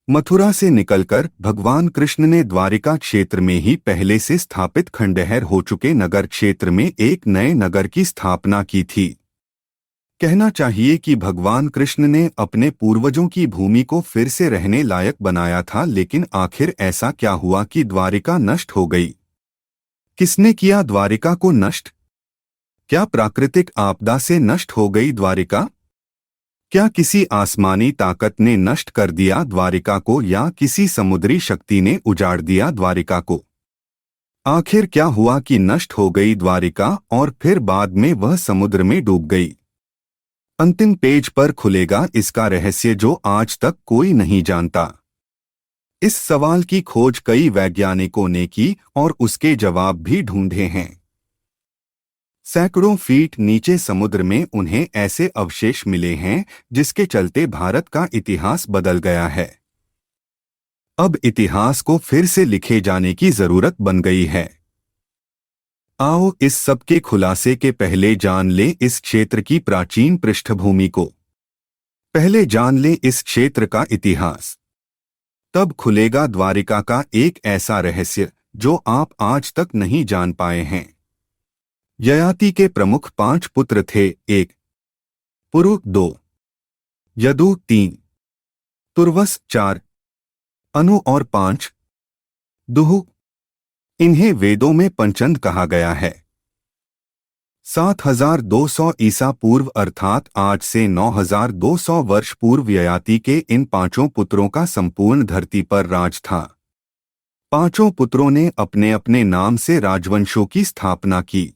मथुरा से निकलकर भगवान कृष्ण ने द्वारिका क्षेत्र में ही पहले से स्थापित खंडहर हो चुके नगर क्षेत्र में एक नए नगर की स्थापना की थी। कहना चाहिए कि भगवान कृष्ण ने अपने पूर्वजों की भूमि को फिर से रहने लायक बनाया था, लेकिन आखिर ऐसा क्या हुआ कि द्वारिका नष्ट हो गई? किसने किया द्वारिका को नष्ट? क्या प्राकृतिक आपदा से नष्ट हो गई द्वारिका? क्या किसी आसमानी ताकत ने नष्ट कर दिया द्वारिका को, या किसी समुद्री शक्ति ने उजाड़ दिया द्वारिका को? आखिर क्या हुआ कि नष्ट हो गई द्वारिका और फिर बाद में वह समुद्र में डूब गई? अंतिम पेज पर खुलेगा इसका रहस्य, जो आज तक कोई नहीं जानता। इस सवाल की खोज कई वैज्ञानिकों ने की और उसके जवाब भी ढूंढे हैं। सैकड़ों फीट नीचे समुद्र में उन्हें ऐसे अवशेष मिले हैं जिसके चलते भारत का इतिहास बदल गया है। अब इतिहास को फिर से लिखे जाने की जरूरत बन गई है। आओ इस सब के खुलासे के पहले जान लें इस क्षेत्र की प्राचीन पृष्ठभूमि को। पहले जान लें इस क्षेत्र का इतिहास। तब खुलेगा द्वारिका का एक ऐसा रहस्य जो आप आज तक नहीं जान पाए हैं। ययाति के प्रमुख 5 पुत्र थे। 1 पुरु, 2 यदु, 3 तुर्वस, 4 अनु और 5 दुहु। इन्हें वेदों में पंचंद कहा गया है। 7200 ईसा पूर्व अर्थात आज से 9200 वर्ष पूर्व ययाति के इन 5 पुत्रों का संपूर्ण धरती पर राज था। 5 पुत्रों ने अपने अपने नाम से राजवंशों की स्थापना की।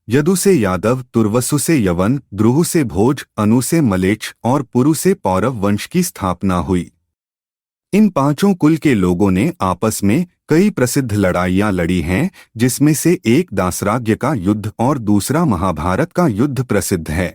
यदु से यादव, तुर्वसु से यवन, द्रुहु से भोज, अनु से मलेच्छ और पुरु से पौरव वंश की स्थापना हुई। इन 5 कुल के लोगों ने आपस में कई प्रसिद्ध लड़ाइयां लड़ी हैं, जिसमें से एक दासराज्य का युद्ध और दूसरा महाभारत का युद्ध प्रसिद्ध है।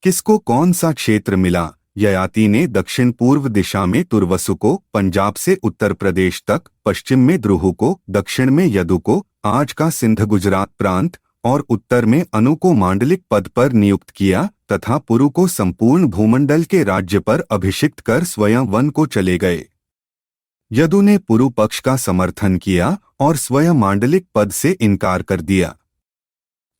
किसको कौन सा क्षेत्र मिला? ययाति ने दक्षिण पूर्व दिशा में तुर्वसु को, पंजाब से उत्तर प्रदेश तक, पश्चिम में द्रुहु को, दक्षिण में यदु को, आज का सिंध गुजरात प्रांत, और उत्तर में अनु को मांडलिक पद पर नियुक्त किया तथा पुरु को संपूर्ण भूमंडल के राज्य पर अभिषिक्त कर स्वयं वन को चले गए। यदु ने पुरु पक्ष का समर्थन किया और स्वयं मांडलिक पद से इनकार कर दिया।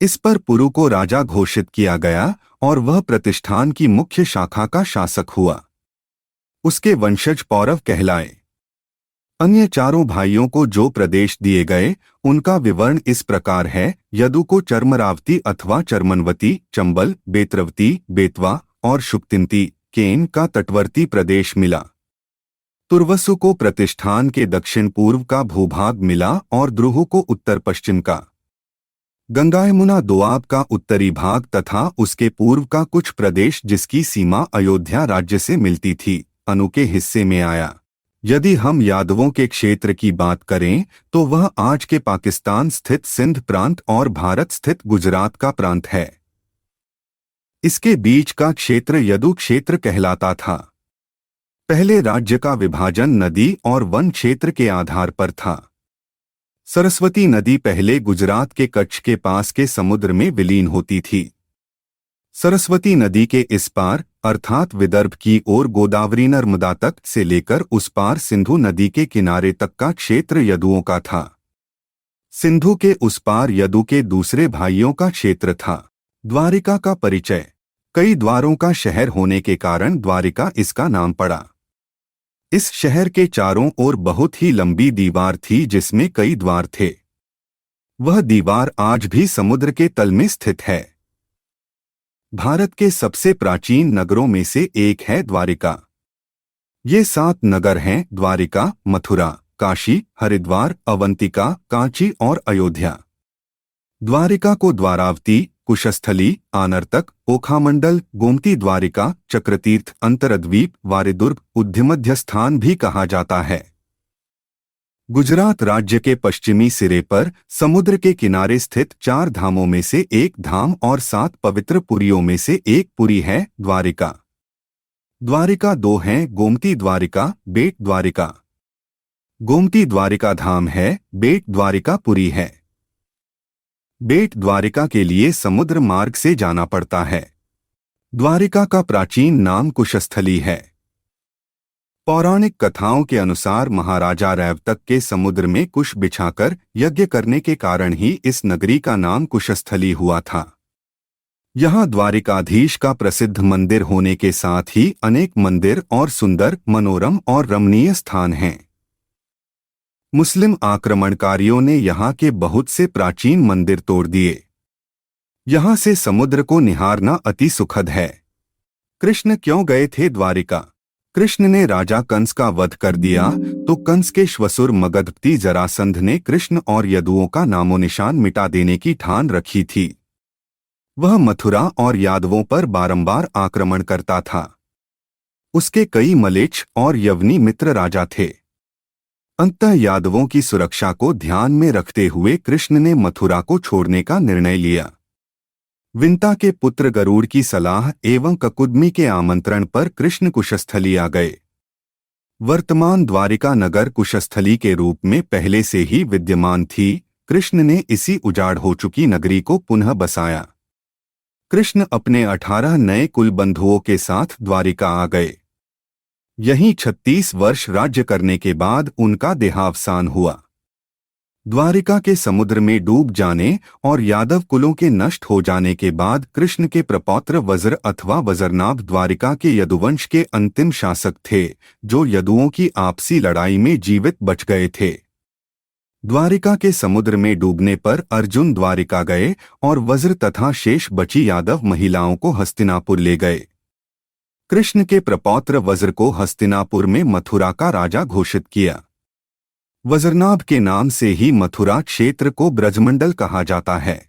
इस पर पुरु को राजा घोषित किया गया और वह प्रतिष्ठान की मुख्य शाखा का शासक हुआ। उसके वंशज पौरव कहलाए। अन्य 4 भाइयों को जो प्रदेश दिए गए उनका विवरण इस प्रकार है। यदु को चर्मरावती अथवा चर्मनवती, चंबल, बेत्रवती, बेतवा और शुक्तिंती, केन का तटवर्ती प्रदेश मिला। तुर्वसु को प्रतिष्ठान के दक्षिण पूर्व का भूभाग मिला और द्रुहु को उत्तर पश्चिम का, गंगा यमुना दोआब का उत्तरी भाग तथा उसके पूर्व का कुछ प्रदेश जिसकी सीमा अयोध्या राज्य से मिलती थी, अनु के हिस्से में आया। यदि हम यादवों के क्षेत्र की बात करें तो वह आज के पाकिस्तान स्थित सिंध प्रांत और भारत स्थित गुजरात का प्रांत है। इसके बीच का क्षेत्र यदु क्षेत्र कहलाता था। पहले राज्य का विभाजन नदी और वन क्षेत्र के आधार पर था। सरस्वती नदी पहले गुजरात के कच्छ के पास के समुद्र में विलीन होती थी। सरस्वती नदी के इस पार अर्थात विदर्भ की ओर गोदावरी नर्मदा तक से लेकर उस पार सिंधु नदी के किनारे तक का क्षेत्र यदुओं का था। सिंधु के उस पार यदु के दूसरे भाइयों का क्षेत्र था। द्वारिका का परिचय। कई द्वारों का शहर होने के कारण द्वारिका इसका नाम पड़ा। इस शहर के चारों ओर बहुत ही लंबी दीवार थी जिसमें कई द्वार थे। वह दीवार आज भी समुद्र के तल में स्थित है। भारत के सबसे प्राचीन नगरों में से एक है द्वारिका। ये 7 नगर हैं: द्वारिका, मथुरा, काशी, हरिद्वार, अवंतिका, कांची और अयोध्या। द्वारिका को द्वारावती, कुशस्थली, आनर्तक, ओखामंडल, गोमती द्वारिका, चक्रतीर्थ, अंतरद्वीप, वारिदुर्ग, उद्यमध्य स्थान भी कहा जाता है। गुजरात राज्य के पश्चिमी सिरे पर समुद्र के किनारे स्थित 4 धामों में से एक धाम और 7 पवित्र पुरियों में से एक पुरी है द्वारिका। द्वारिका 2 हैं: गोमती द्वारिका, बेट द्वारिका। गोमती द्वारिका धाम है, बेट द्वारिका पुरी है। बेट द्वारिका के लिए समुद्र मार्ग से जाना पड़ता है। द्वारिका का प्राचीन नाम कुशस्थली है। पौराणिक कथाओं के अनुसार महाराजा रैवतक के समुद्र में कुश बिछाकर यज्ञ करने के कारण ही इस नगरी का नाम कुशस्थली हुआ था। यहाँ द्वारिकाधीश का प्रसिद्ध मंदिर होने के साथ ही अनेक मंदिर और सुंदर, मनोरम और रमणीय स्थान हैं। मुस्लिम आक्रमणकारियों ने यहाँ के बहुत से प्राचीन मंदिर तोड़ दिए। यहाँ से समुद्र को निहारना अति सुखद है। कृष्ण क्यों गए थे द्वारिका? कृष्ण ने राजा कंस का वध कर दिया तो कंस के श्वसुर मगधपति जरासंध ने कृष्ण और यदुओं का नामो निशान मिटा देने की ठान रखी थी। वह मथुरा और यादवों पर बारंबार आक्रमण करता था। उसके कई मलेच्छ और यवनी मित्र राजा थे। अंततः यादवों की सुरक्षा को ध्यान में रखते हुए कृष्ण ने मथुरा को छोड़ने का निर्णय लिया। विंता के पुत्र गरुड़ की सलाह एवं ककुदमी के आमंत्रण पर कृष्ण कुशस्थली आ गए। वर्तमान द्वारिका नगर कुशस्थली के रूप में पहले से ही विद्यमान थी। कृष्ण ने इसी उजाड़ हो चुकी नगरी को पुनः बसाया। कृष्ण अपने 18 नए कुल बंधुओं के साथ द्वारिका आ गए। यहीं 36 वर्ष राज्य करने के बाद उनका देहावसान हुआ। द्वारिका के समुद्र में डूब जाने और यादव कुलों के नष्ट हो जाने के बाद कृष्ण के प्रपौत्र वज्र अथवा वज्रनाभ द्वारिका के यदुवंश के अंतिम शासक थे, जो यदुओं की आपसी लड़ाई में जीवित बच गए थे। द्वारिका के समुद्र में डूबने पर अर्जुन द्वारिका गए और वज्र तथा शेष बची यादव महिलाओं को हस्तिनापुर ले गए। कृष्ण के प्रपौत्र वज्र को हस्तिनापुर में मथुरा का राजा घोषित किया। वज्रनाभ के नाम से ही मथुरा क्षेत्र को ब्रजमंडल कहा जाता है।